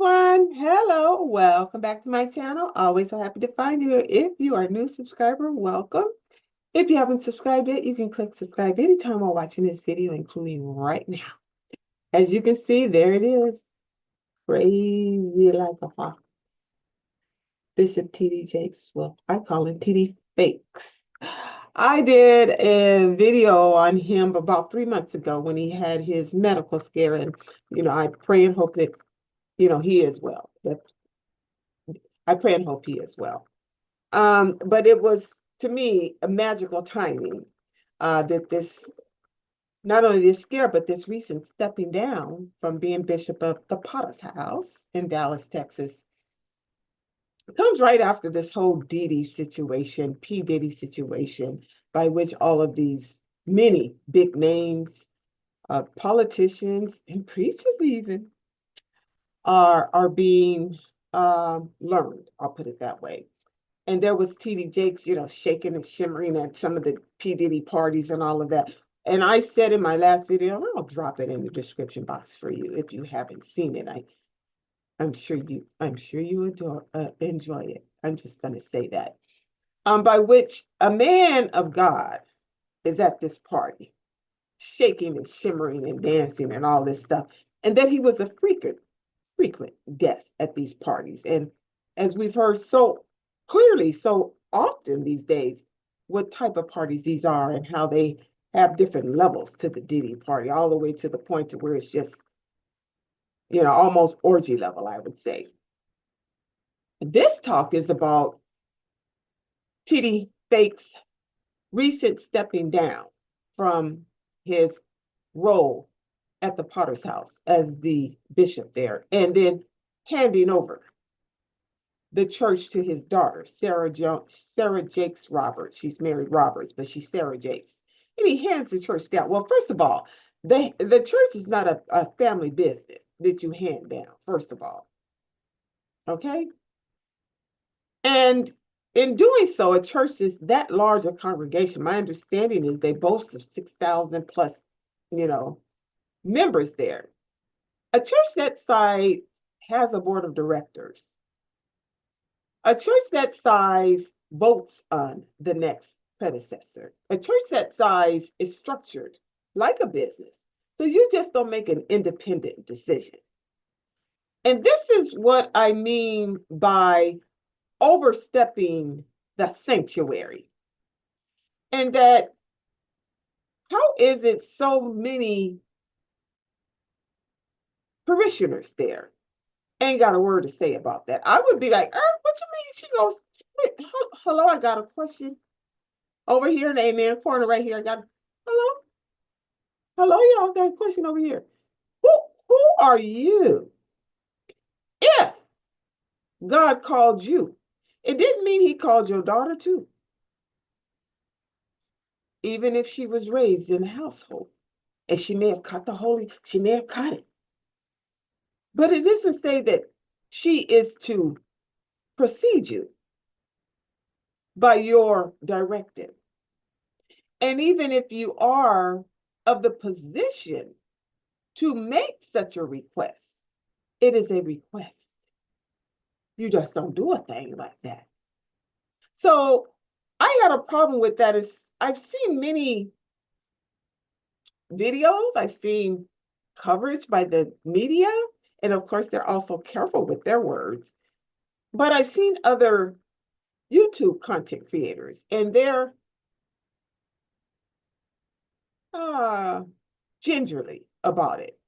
everyone. Hello, welcome back to my channel. Always so happy to find you. If you are a new subscriber, welcome. If you haven't subscribed yet, you can click subscribe anytime while watching this video, including right now. As you can see, there it is. Crazy like a fox. Bishop T.D. Jakes. Well, I call him T.D. Fakes. I did a video on him about 3 months ago when he had his medical scare, and I pray and hope that he is well. I pray and hope he is well. But it was, to me, a magical timing that this, not only this scare, but this recent stepping down from being bishop of the Potter's House in Dallas, Texas, comes right after this whole Diddy situation, P. Diddy situation, by which all of these many big names, politicians and preachers even, are being learned. I'll put it that way. And there was T.D. Jakes, shaking and shimmering at some of the P. Diddy parties and all of that. And I said in my last video, and I'll drop it in the description box for you if you haven't seen it. I'm sure you enjoy it. I'm just going to say that. By which a man of God is at this party, shaking and shimmering and dancing and all this stuff, and that he was a frequent guest at these parties. And as we've heard so clearly, so often these days, what type of parties these are and how they have different levels to the Diddy party, all the way to the point to where it's just, almost orgy level, I would say. This talk is about T.D. Fake's recent stepping down from his role at the Potter's House as the bishop there, and then handing over the church to his daughter, Sarah Jakes Roberts. She's married Roberts, but she's Sarah Jakes. And he hands the church down. Well, first of all, the church is not a family business that you hand down, first of all. Okay? And in doing so, a church is that large a congregation. My understanding is they boast of 6,000 plus, members there. A church that size has a board of directors. A church that size votes on the next predecessor. A church that size is structured like a business. So you just don't make an independent decision. And this is what I mean by overstepping the sanctuary. And that, how is it so many parishioners there ain't got a word to say about that? I would be like, what you mean? She goes, hello, I got a question over here in the amen corner right here. I got, hello, y'all, got a question over here. Who are you? If God called you, it didn't mean he called your daughter too. Even if she was raised in a household, and she may have caught she may have caught it. But it doesn't say that she is to precede you by your directive. And even if you are of the position to make such a request, it is a request. You just don't do a thing like that. So I got a problem with that. I've seen many videos, I've seen coverage by the media, and of course they're also careful with their words. But I've seen other YouTube content creators, and they're gingerly about it.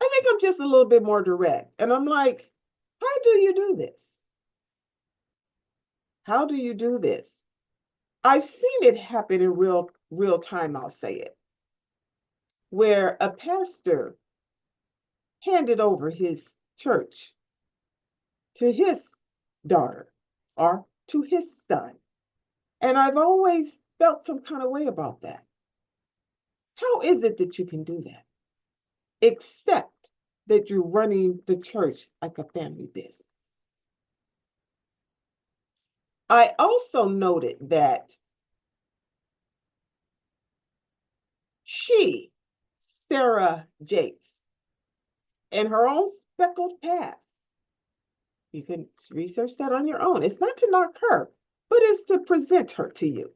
I think I'm just a little bit more direct. And I'm like, how do you do this? How do you do this? I've seen it happen in real time, I'll say it, where a pastor handed over his church to his daughter or to his son. And I've always felt some kind of way about that. How is it that you can do that? Except that you're running the church like a family business. I also noted that Sarah Jakes, in her own speckled past, You can research that on your own. It's not to knock her, but it's to present her to you.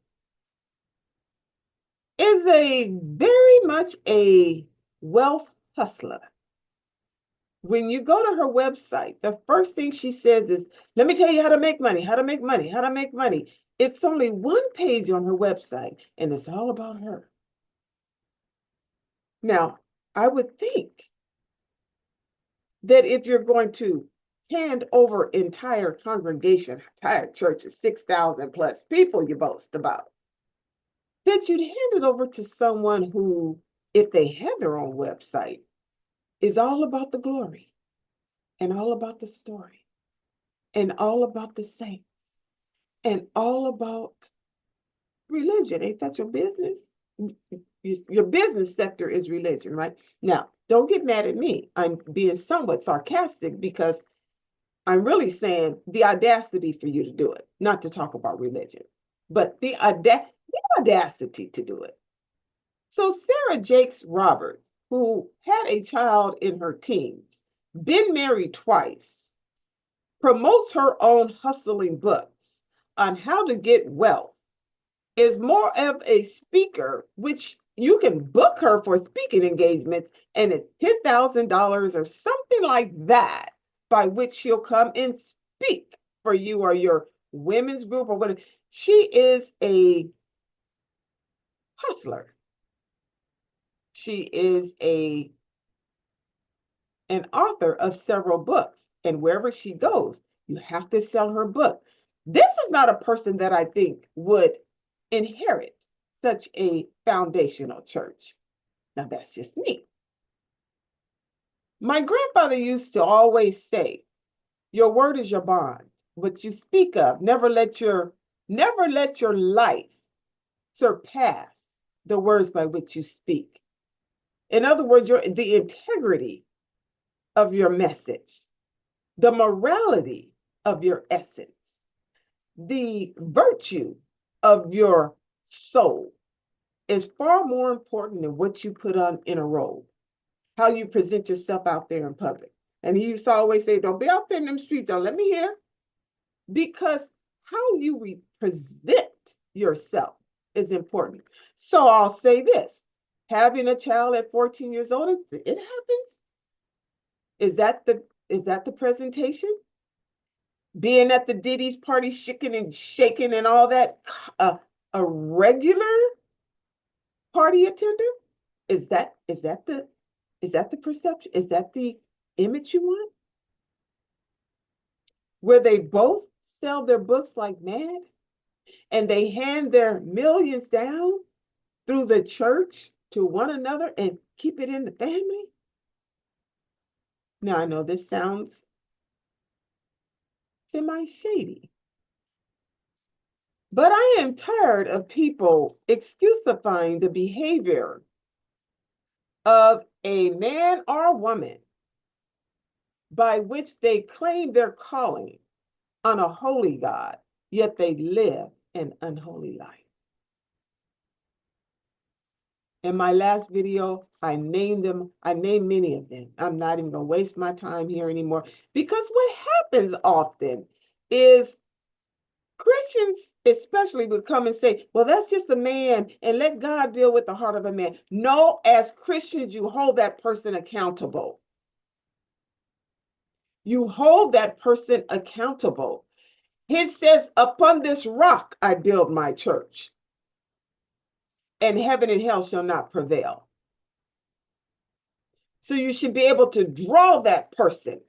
Is a very much a wealth hustler. When you go to her website, the first thing she says is, let me tell you how to make money, how to make money, how to make money. It's only one page on her website, and it's all about her. Now, I would think that if you're going to hand over entire congregation, entire churches, 6,000 plus people you boast about, that you'd hand it over to someone who, if they had their own website, is all about the glory and all about the story and all about the saints and all about religion. Ain't that your business? Your business sector is religion, right? Now, don't get mad at me. I'm being somewhat sarcastic because I'm really saying the audacity for you to do it, not to talk about religion, but the audacity to do it. So Sarah Jakes Roberts, who had a child in her teens, been married twice, promotes her own hustling books on how to get wealth, is more of a speaker, which you can book her for speaking engagements, and it's $10,000 or something like that, by which she'll come and speak for you or your women's group or whatever. She is a hustler. She is an author of several books, and wherever she goes, you have to sell her book. This is not a person that I think would inherit such a foundational church. Now, that's just me. My grandfather used to always say, your word is your bond. What you speak of, never let your life surpass the words by which you speak. In other words, the integrity of your message, the morality of your essence, the virtue of your soul is far more important than what you put on in a robe, how you present yourself out there in public. And he used to always say, don't be out there in them streets, don't let me hear. Because how you present yourself is important. So I'll say this, having a child at 14 years old, it happens. Is that the presentation? Being at the Diddy's party, shaking and shaking and all that, a regular party attender? Is that the perception? Is that the image you want? Where they both sell their books like mad and they hand their millions down through the church to one another and keep it in the family? Now, I know this sounds semi-shady, but I am tired of people excusifying the behavior of a man or a woman by which they claim their calling on a holy God, yet they live an unholy life. In my last video, I named many of them. I'm not even going to waste my time here anymore, because what happens often is Christians especially would come and say, well, that's just a man and let God deal with the heart of a man. No, as Christians, you hold that person accountable. You hold that person accountable. It says, upon this rock I build my church, and heaven and hell shall not prevail. So you should be able to draw that person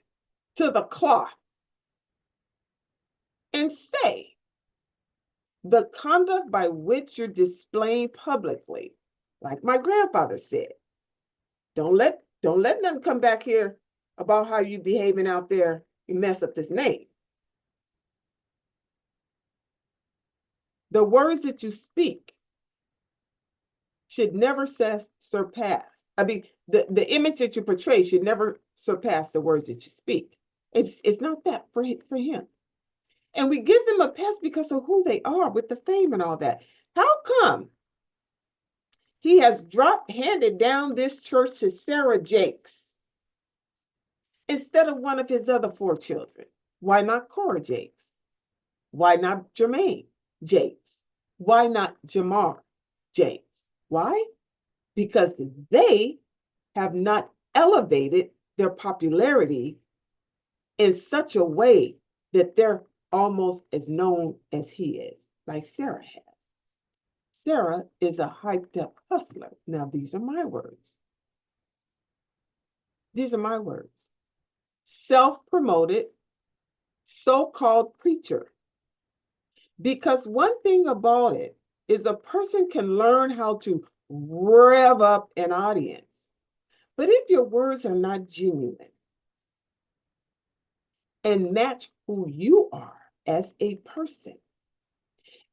to the cloth and say, the conduct by which you're displaying publicly, like my grandfather said, don't let them come back here about how you behaving out there and mess up this name. The words that you speak should never surpass. I mean, the image that you portray should never surpass the words that you speak. It's not that for him. And we give them a pass because of who they are with the fame and all that. How come he has handed down this church to Sarah Jakes instead of one of his other 4 children? Why not Cora Jakes? Why not Jermaine Jakes? Why not Jamar Jakes? Why? Because they have not elevated their popularity in such a way that they're almost as known as he is, like Sarah has. Sarah is a hyped up hustler. Now, these are my words. These are my words. Self-promoted, so-called preacher. Because one thing about it is a person can learn how to rev up an audience. But if your words are not genuine and match who you are as a person,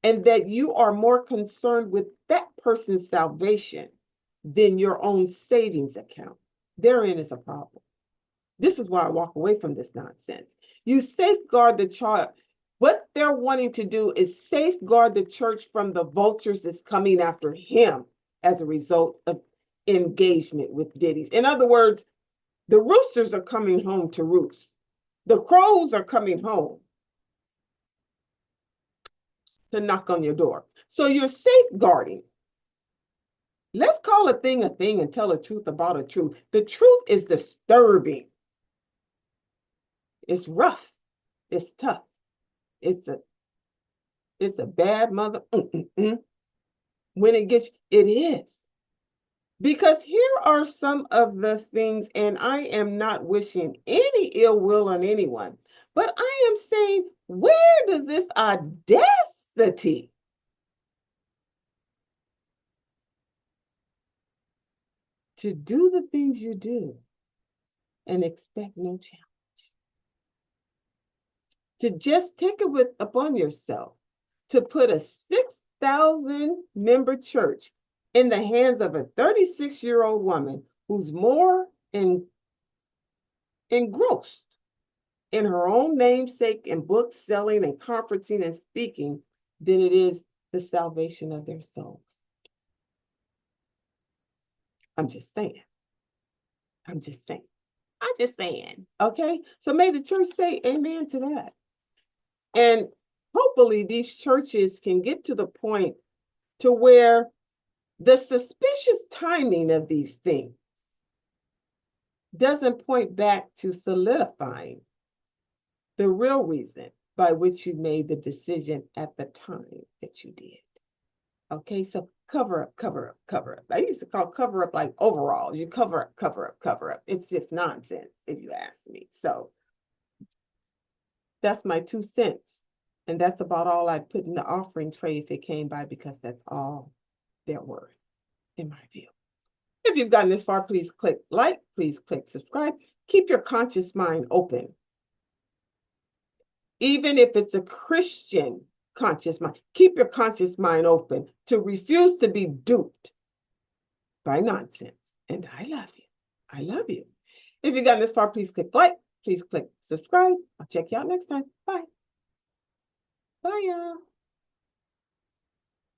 and that you are more concerned with that person's salvation than your own savings account, therein is a problem. This is why I walk away from this nonsense. You safeguard the child. What they're wanting to do is safeguard the church from the vultures that's coming after him as a result of engagement with ditties. In other words, the roosters are coming home to roost. The crows are coming home to knock on your door. So you're safeguarding. Let's call a thing and tell the truth about a truth. The truth is disturbing. It's rough. It's tough. It's a bad mother. When it is. Because here are some of the things, and I am not wishing any ill will on anyone, but I am saying, where does this audacity to do the things you do and expect no challenge? To just take it upon yourself to put a 6,000 member church in the hands of a 36-year-old woman who's more engrossed in her own namesake and book selling and conferencing and speaking than it is the salvation of their souls. I'm just saying. Okay? So may the church say amen to that. And hopefully these churches can get to the point to where the suspicious timing of these things doesn't point back to solidifying the real reason by which you made the decision at the time that you did. Okay, so cover up. I used to call cover up like overalls. You cover up. It's just nonsense, if you ask me. So that's my 2 cents. And that's about all I'd put in the offering tray if it came by, because that's all they're worth, in my view. If you've gotten this far, please click like, please click subscribe. Keep your conscious mind open. Even if it's a Christian conscious mind, keep your conscious mind open to refuse to be duped by nonsense. And I love you. I love you. If you've gotten this far, please click like, please click subscribe. I'll check you out next time. Bye. Bye, y'all.